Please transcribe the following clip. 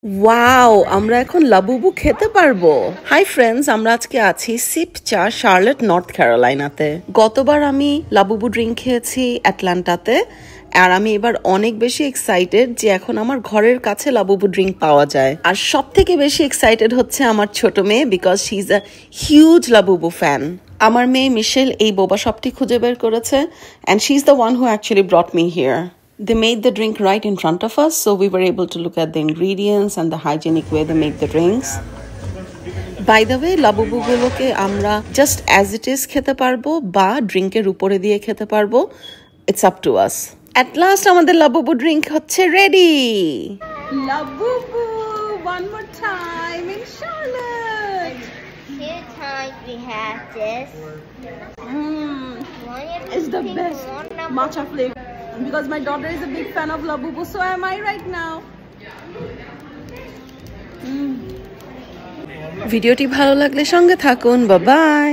Wow, আমরা এখন Labubu খেতে পারবো। হাই ফ্রেন্ডস, আমরা আজকে আছি সিপচা, শার্লেট, নর্থ ক্যারোলাইনাতে। গতবার আমি লাবুবু ড্রিঙ্ক খেয়েছি অ্যাটলান্টাতে, আর আমি এবার অনেক বেশি এক্সাইটেড যে এখন আমার ঘরের কাছে লাবুবু ড্রিঙ্ক পাওয়া যায়। আর সব থেকে বেশি এক্সাইটেড হচ্ছে আমার ছোট মেয়ে, because she is a huge Labubu fan. আমার মেয়ে মিশেল এই বোবা শপটি খুঁজে বের করেছে, and she is the one who actually ব্রট me here. They made the drink right in front of us, so we were able to look at the ingredients and the hygienic way they make the drinks. By the way, Labubu গুলোকে আমরা just as it is খেতে পারবো বা ড্রিঙ্কের উপরে দিয়ে খেতে পারবো. It's up to us. At last আমাদের লাবুবু ড্রিঙ্ক হচ্ছে ready. Labubu, one more time in Charlotte. 2 times we have this. It's the best matcha flavor. Because my daughter is a big fan of Labubu, so am I right now. ভিডিওটি ভালো লাগলে সঙ্গে থাকুন। Bye bye.